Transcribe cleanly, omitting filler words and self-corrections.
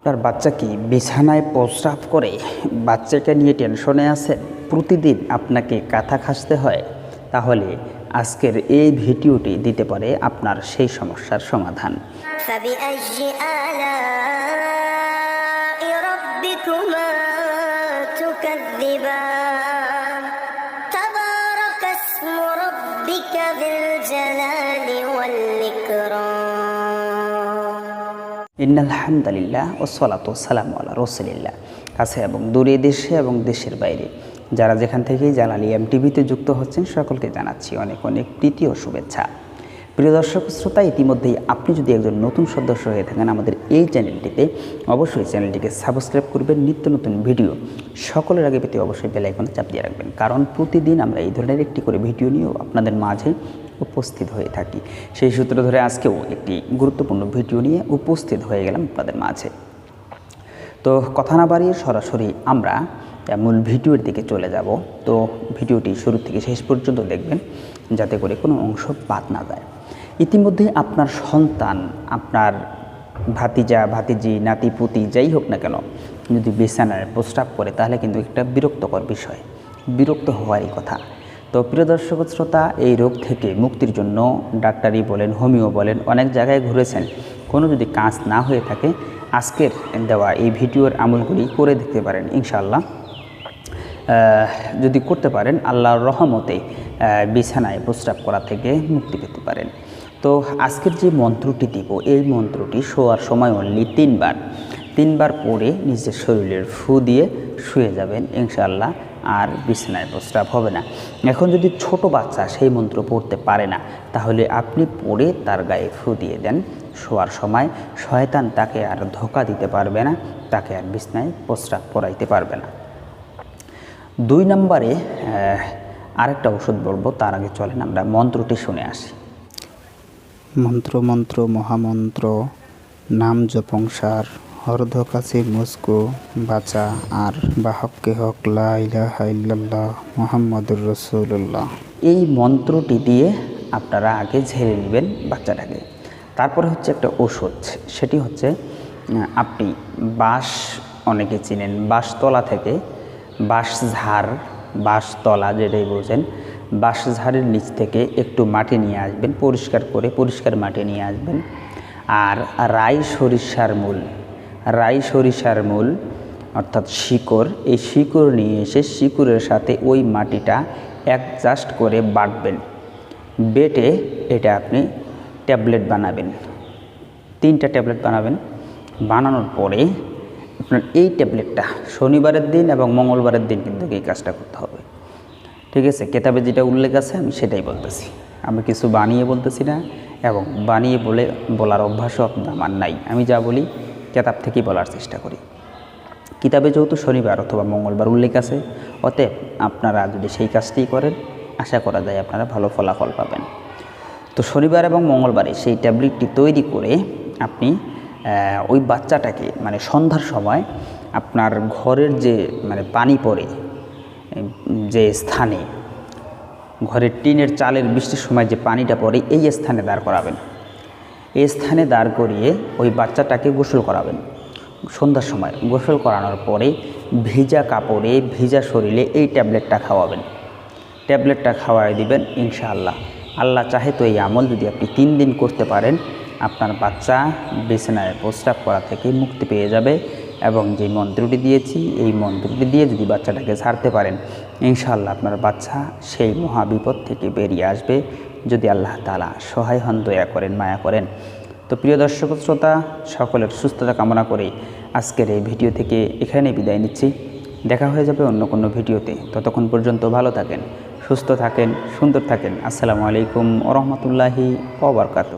আপনার বাচ্চা কি বিছানায় প্রস্রাব করে? বাচ্চাকে নিয়ে টেনশনে আছেন? প্রতিদিন আপনাকে কাঁথা খাসতে হয়? তাহলে আজকের এই ভিডিওটি দিতে পারে আপনার সেই সমস্যার সমাধান। ইন্নাল হামদুলিল্লাহ ওয়াসসালাতু ওয়াসসালামু আলা রাসূলিল্লাহ। কাছে এবং দূরে, দেশে এবং দেশের বাইরে যারা যেখান থেকেই জালালী এমটিভিতে যুক্ত হচ্ছেন সকলকে জানাচ্ছি অনেক অনেক প্রীতি ও শুভেচ্ছা। প্রিয় দর্শক শ্রোতা, ইতিমধ্যেই আপনি যদি একজন নতুন সদস্য হয়ে থাকেন আমাদের এই চ্যানেলটিতে, অবশ্যই চ্যানেলটিকে সাবস্ক্রাইব করবেন। নিত্য নতুন ভিডিও সকলের আগে পেতে অবশ্যই বেল আইকনে চাপ দিয়ে রাখবেন, কারণ প্রতিদিন আমরা এই ধরনের একটি করে ভিডিও নিয়েও আপনাদের মাঝে উপস্থিত হয়ে থাকি। সেই সূত্র ধরে আজকেও একটি গুরুত্বপূর্ণ ভিডিও নিয়ে উপস্থিত হয়ে গেলাম আপনাদের মাঝে। তো কথা না বাড়িয়ে সরাসরি আমরা মূল ভিডিওর দিকে চলে যাব। তো ভিডিওটি শুরু থেকে শেষ পর্যন্ত দেখবেন, যাতে করে কোনো অংশ বাদ না যায়। ইতিমধ্যে আপনার সন্তান, আপনার ভাতিজা, ভাতিজি, নাতি, পুতি যাই হোক না কেন, যদি বিছানায় প্রস্রাব করে তাহলে কিন্তু একটা বিরক্তকর বিষয়, বিরক্ত হওয়ারই কথা। তো প্রিয় দর্শক শ্রোতা, এই রোগ থেকে মুক্তির জন্য ডাক্তারি বলেন, হোমিও বলেন, অনেক জায়গায় ঘুরেছেন, কোনো যদি কাজ না হয়ে থাকে আজকের দেওয়া এই ভিডিওর আমলগুলি করে দেখতে পারেন। ইনশাআল্লাহ যদি করতে পারেন আল্লাহর রহমতে বিছানায় প্রস্রাব করা থেকে মুক্তি পেতে পারেন। তো আজকের যে মন্ত্রটি দিব, এই মন্ত্রটি শোয়ার সময় অনলি তিনবার পরে নিজের শরীরের ফু দিয়ে শুয়ে যাবেন ইনশাআল্লাহ, আর বিছানায় প্রস্রাব হবে না। এখন যদি ছোট বাচ্চা সেই মন্ত্র পড়তে পারে না, তাহলে আপনি পড়ে তার গায়ে ফু দিয়ে দেন। শোয়ার সময় শয়তান তাকে আর ধোঁকা দিতে পারবে না, তাকে আর বিছানায় প্রস্রাব করাইতে পারবে না। 2 নম্বরে আরেকটা ওষুধ বলবো, তার আগে চলেন আমরা মন্ত্রটি শুনে আসি। মন্ত্র মহামন্ত্র নাম জপংসার হরধ কাছে মুসকো বাঁচা আর বাহককে হক লা ইলাহা ইল্লাল্লাহ মুহাম্মাদুর রাসূলুল্লাহ। এই মন্ত্রটি দিয়ে আপনারা আগে ঝেড়ে নেবেন বাচ্চাটাকে। তারপরে হচ্ছে একটা ওষুধ, সেটি হচ্ছে আপনি বাঁশ, অনেকে চিনেন, বাঁশতলা থেকে বাঁশতলা যেটাই বোঝেন, বাঁশঝাড়ের নিচ থেকে একটু মাটি নিয়ে আসবেন, পরিষ্কার মাটি নিয়ে আসবেন। আর রাই সরিষার মূল অর্থাৎ শিকড়, এই শিকড় নিয়ে এসে শিকড়ের সাথে ওই মাটিটা অ্যাডজাস্ট করে বাটবেন। বেটে এটা আপনি ট্যাবলেট বানাবেন, 3টা ট্যাবলেট বানাবেন। বানানোর পরে আপনার এই ট্যাবলেটটা শনিবারের দিন এবং মঙ্গলবারের দিন কিন্তু এই কাজটা করতে হবে, ঠিক আছে? কেতাবে যেটা উল্লেখ আছে আমি সেটাই বলতেছি, আমি কিছু বানিয়ে বলতেছি না, এবং বানিয়ে বলার অভ্যাসও আমার নাই। আমি যা বলি কেতাব থেকেই বলার চেষ্টা করি। কিতাবে যেহেতু শনিবার অথবা মঙ্গলবার উল্লেখ আছে, অতএব আপনারা যদি সেই কাজটি করেন আশা করা যায় আপনারা ভালো ফলাফল পাবেন। তো শনিবার এবং মঙ্গলবারে সেই ট্যাবলেটটি তৈরি করে আপনি ওই বাচ্চাটাকে সন্ধ্যার সময় আপনার ঘরের যে পানি পড়ে যে স্থানে, ঘরের টিনের চালের বৃষ্টির সময় যে পানিটা পড়ে এই স্থানে দাঁড় করাবেন। এই স্থানে দাঁড় করিয়ে ওই বাচ্চাটাকে গোসল করাবেন। সন্ধ্যার সময় গোসল করানোর পরে ভিজা কাপড়ে, ভিজা শরীরে এই ট্যাবলেটটা খাওয়াবেন। ট্যাবলেটটা খাওয়াই দিবেন ইনশাআল্লাহ। আল্লাহ চাহে তো এই আমল যদি আপনি 3 দিন করতে পারেন, আপনার বাচ্চা বিছানায় প্রস্রাব করা থেকে মুক্তি পেয়ে যাবে। এবং যে মন্ত্রটি দিয়েছি, এই মন্ত্রটি দিয়ে যদি বাচ্চাটাকে ছাড়তে পারেন ইনশাআল্লাহ আপনার বাচ্চা সেই মহাবিপদ থেকে বেরিয়ে আসবে, যদি আল্লাহ তাআলা সহায় হন, দয়া করেন, মায়া করেন। তো প্রিয় দর্শক শ্রোতা, সকলের সুস্থতা কামনা করে আজকের এই ভিডিও থেকে এখানেই বিদায় নিচ্ছি। দেখা হয়ে যাবে অন্য কোনো ভিডিওতে। ততক্ষণ পর্যন্ত ভালো থাকেন, সুস্থ থাকেন, সুন্দর থাকেন। আসসালামু আলাইকুম ওয়া রাহমাতুল্লাহি ওয়া বারাকাতুহু।